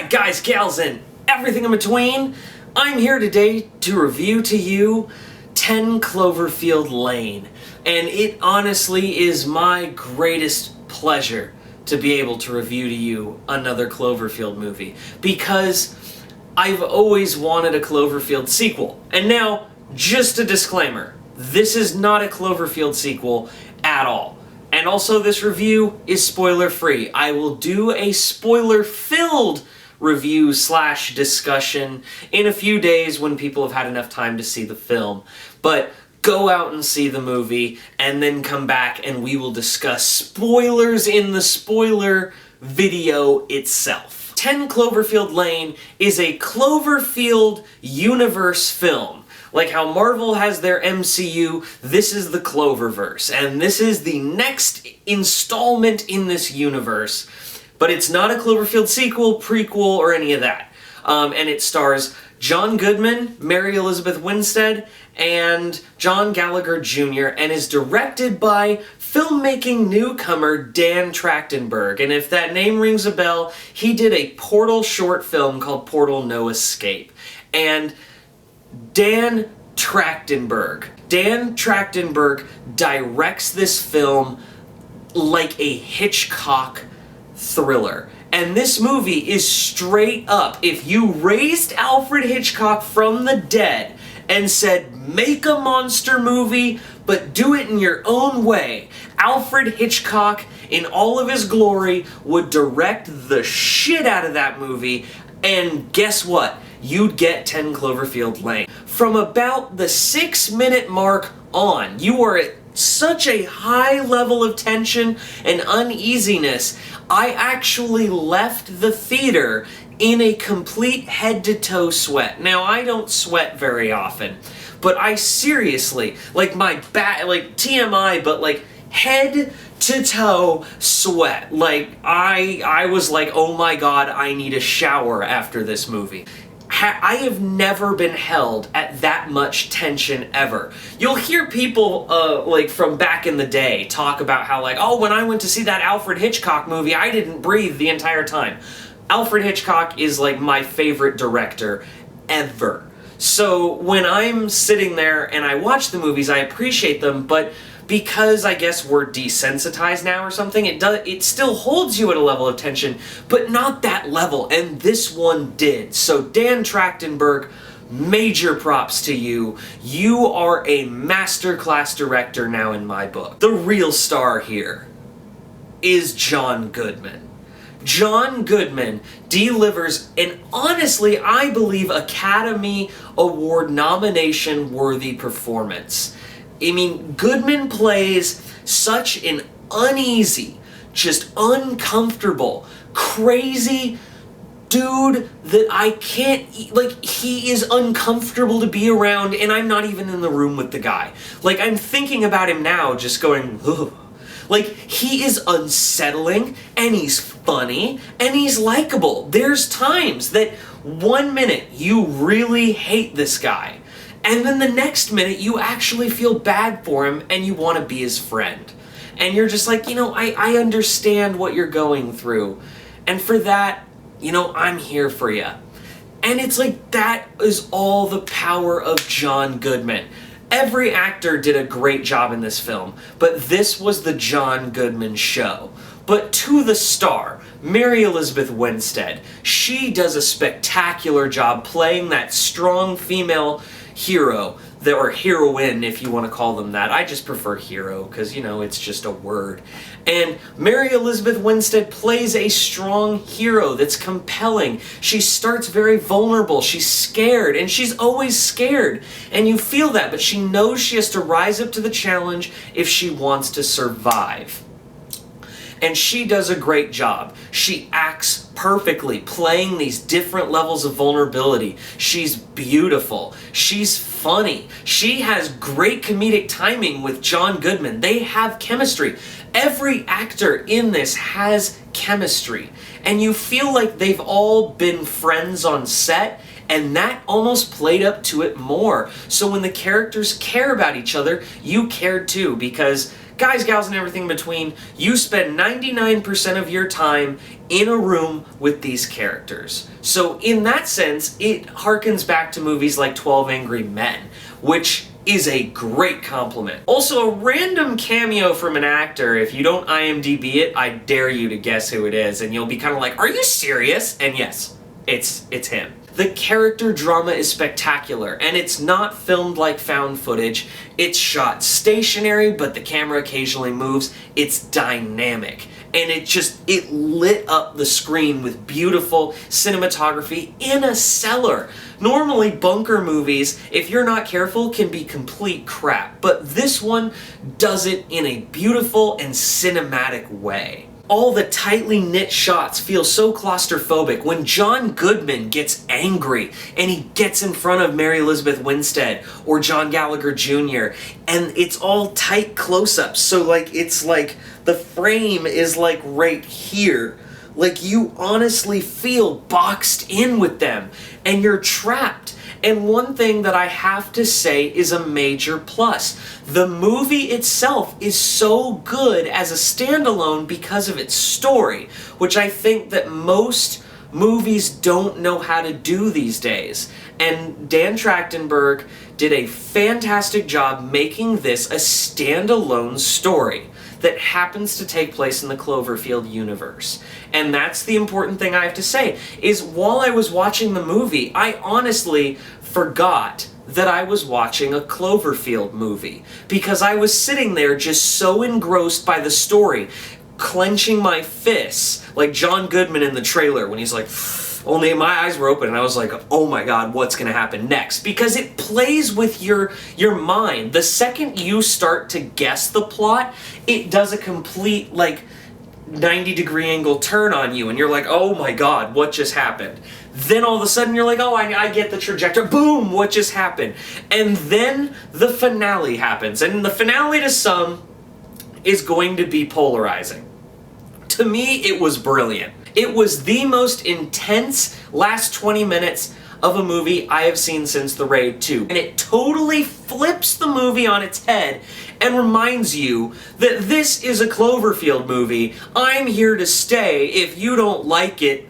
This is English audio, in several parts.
Alright guys, gals, and everything in between, I'm here today to review to you 10 Cloverfield Lane. And it honestly is my greatest pleasure to be able to review to you another Cloverfield movie. Because I've always wanted a Cloverfield sequel. And now, just a disclaimer, this is not a Cloverfield sequel at all. And also, this review is spoiler-free. I will do a spoiler-filled review / discussion in a few days when people have had enough time to see the film. But go out and see the movie, and then come back and we will discuss spoilers in the spoiler video itself. 10 Cloverfield Lane is a Cloverfield universe film. Like how Marvel has their MCU, this is the Cloververse, and this is the next installment in this universe. But it's not a Cloverfield sequel, prequel, or any of that. And it stars John Goodman, Mary Elizabeth Winstead, and John Gallagher Jr., and is directed by filmmaking newcomer Dan Trachtenberg. And if that name rings a bell, he did a Portal short film called Portal No Escape. And Dan Trachtenberg directs this film like a Hitchcock thriller. And this movie is straight up, if you raised Alfred Hitchcock from the dead and said, make a monster movie, but do it in your own way, Alfred Hitchcock, in all of his glory, would direct the shit out of that movie, and guess what? You'd get 10 Cloverfield Lane. From about the 6-minute mark on, you are at such a high level of tension and uneasiness, I actually left the theater in a complete head-to-toe sweat. Now, I don't sweat very often, but I seriously, like my back, like TMI, but like head-to-toe sweat. Like, I was like, oh my god, I need a shower after this movie. I have never been held at that much tension ever. You'll hear people, like, from back in the day talk about how, like, oh, when I went to see that Alfred Hitchcock movie, I didn't breathe the entire time. Alfred Hitchcock is, like, my favorite director ever. So when I'm sitting there and I watch the movies, I appreciate them, but because I guess we're desensitized now or something, it still holds you at a level of tension, but not that level, and this one did. So Dan Trachtenberg, major props to you. You are a masterclass director now in my book. The real star here is John Goodman. John Goodman delivers an, honestly, I believe, Academy Award nomination worthy performance. I mean, Goodman plays such an uneasy, just uncomfortable, crazy dude that I can't, like, he is uncomfortable to be around, and I'm not even in the room with the guy. Like, I'm thinking about him now, just going, ugh. Like, he is unsettling, and he's funny, and he's likable. There's times that 1 minute you really hate this guy, and then the next minute, you actually feel bad for him and you want to be his friend. And you're just like, you know, I understand what you're going through. And for that, you know, I'm here for you. And it's like, that is all the power of John Goodman. Every actor did a great job in this film, but this was the John Goodman show. But to the star, Mary Elizabeth Winstead, she does a spectacular job playing that strong female hero, or heroine if you want to call them that. I just prefer hero because, you know, it's just a word. And Mary Elizabeth Winstead plays a strong hero that's compelling. She starts very vulnerable. She's scared, and she's always scared. And you feel that, but she knows she has to rise up to the challenge if she wants to survive. And she does a great job. She acts perfectly, playing these different levels of vulnerability. She's beautiful. She's funny. She has great comedic timing with John Goodman. They have chemistry. Every actor in this has chemistry. And you feel like they've all been friends on set, and that almost played up to it more. So when the characters care about each other, you cared too, because guys, gals, and everything in between, you spend 99% of your time in a room with these characters. So in that sense, it harkens back to movies like 12 Angry Men, which is a great compliment. Also, a random cameo from an actor. If you don't IMDb it, I dare you to guess who it is, and you'll be kind of like, are you serious? And yes, it's him. The character drama is spectacular, and it's not filmed like found footage. It's shot stationary, but the camera occasionally moves. It's dynamic, and it lit up the screen with beautiful cinematography in a cellar. Normally, bunker movies, if you're not careful, can be complete crap, but this one does it in a beautiful and cinematic way. All the tightly knit shots feel so claustrophobic. When John Goodman gets angry and he gets in front of Mary Elizabeth Winstead or John Gallagher Jr., and it's all tight close-ups, so it's like the frame is like right here. Like, you honestly feel boxed in with them, and you're trapped. And one thing that I have to say is a major plus. The movie itself is so good as a standalone because of its story, which I think that most movies don't know how to do these days. And Dan Trachtenberg did a fantastic job making this a standalone story that happens to take place in the Cloverfield universe. And that's the important thing I have to say, is while I was watching the movie, I honestly forgot that I was watching a Cloverfield movie, because I was sitting there just so engrossed by the story, clenching my fists, like John Goodman in the trailer when he's like, only my eyes were open and I was like, oh my god, what's gonna happen next? Because it plays with your mind. The second you start to guess the plot, it does a complete 90-degree angle turn on you, and you're like, oh my god, what just happened? Then all of a sudden you're like, oh, I get the trajectory. Boom, what just happened? And then the finale happens, and the finale to some is going to be polarizing. To me, it was brilliant. It was the most intense last 20 minutes of a movie I have seen since The Raid 2. And it totally flips the movie on its head and reminds you that this is a Cloverfield movie. I'm here to stay. If you don't like it,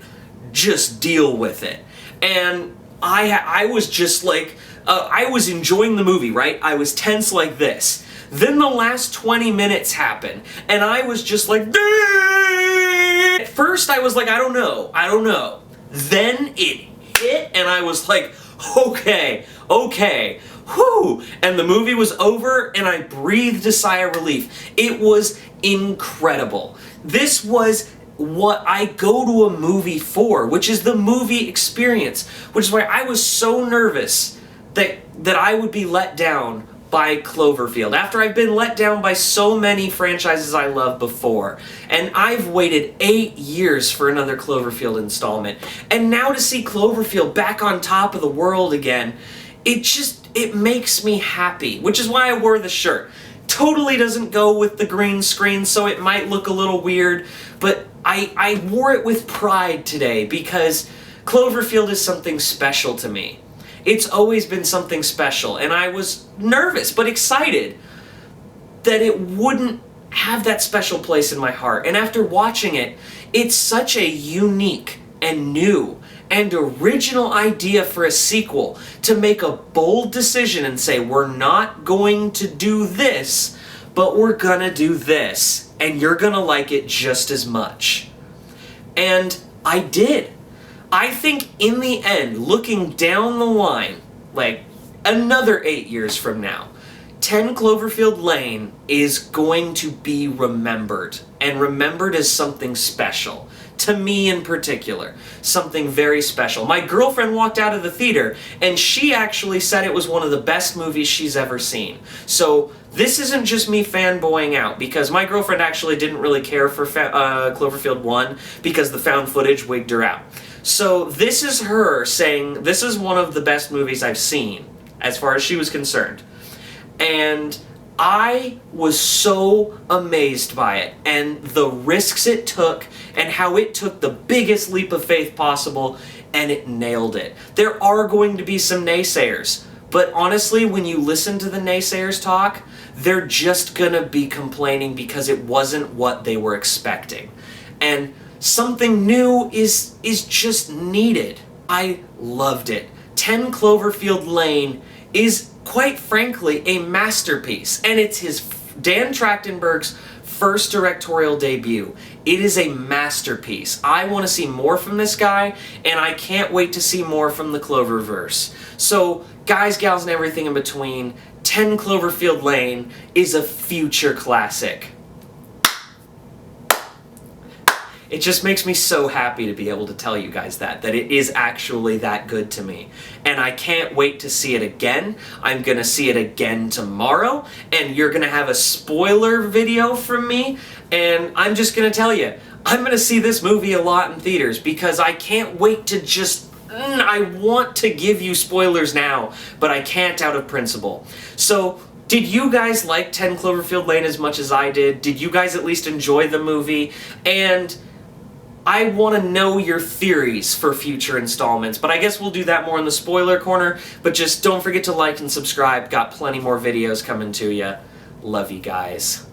just deal with it. And I was just like, I was enjoying the movie, right? I was tense like this. Then the last 20 minutes happened, and I was just like, at first I was like, I don't know. Then it hit, and I was like, okay, whew, and the movie was over, and I breathed a sigh of relief. It was incredible. This was what I go to a movie for, which is the movie experience, which is why I was so nervous that I would be let down by Cloverfield, after I've been let down by so many franchises I loved before. And I've waited 8 years for another Cloverfield installment. And now to see Cloverfield back on top of the world again, it makes me happy, which is why I wore the shirt. Totally doesn't go with the green screen, so it might look a little weird, but I wore it with pride today because Cloverfield is something special to me. It's always been something special, and I was nervous but excited that it wouldn't have that special place in my heart. And after watching it, it's such a unique and new and original idea for a sequel to make a bold decision and say, we're not going to do this, but we're gonna do this, and you're gonna like it just as much. And I did. I think in the end, looking down the line, another 8 years from now, 10 Cloverfield Lane is going to be remembered, and remembered as something special. To me in particular, something very special. My girlfriend walked out of the theater, and she actually said it was one of the best movies she's ever seen. So this isn't just me fanboying out, because my girlfriend actually didn't really care for Cloverfield 1 because the found footage wigged her out. So this is her saying, this is one of the best movies I've seen, as far as she was concerned. And I was so amazed by it, and the risks it took, and how it took the biggest leap of faith possible, and it nailed it. There are going to be some naysayers, but honestly, when you listen to the naysayers talk, they're just gonna be complaining because it wasn't what they were expecting. And something new is just needed. I loved it. 10 Cloverfield Lane is, quite frankly, a masterpiece, and it's Dan Trachtenberg's first directorial debut. It is a masterpiece. I want to see more from this guy, and I can't wait to see more from the Cloververse. So, guys, gals, and everything in between, 10 Cloverfield Lane is a future classic. It just makes me so happy to be able to tell you guys that it is actually that good to me. And I can't wait to see it again. I'm gonna see it again tomorrow, and you're gonna have a spoiler video from me, and I'm just gonna tell you, I'm gonna see this movie a lot in theaters because I can't wait to I want to give you spoilers now, but I can't out of principle. So, did you guys like 10 Cloverfield Lane as much as I did? Did you guys at least enjoy the movie? And I want to know your theories for future installments, but I guess we'll do that more in the spoiler corner. But just don't forget to like and subscribe. Got plenty more videos coming to you. Love you guys.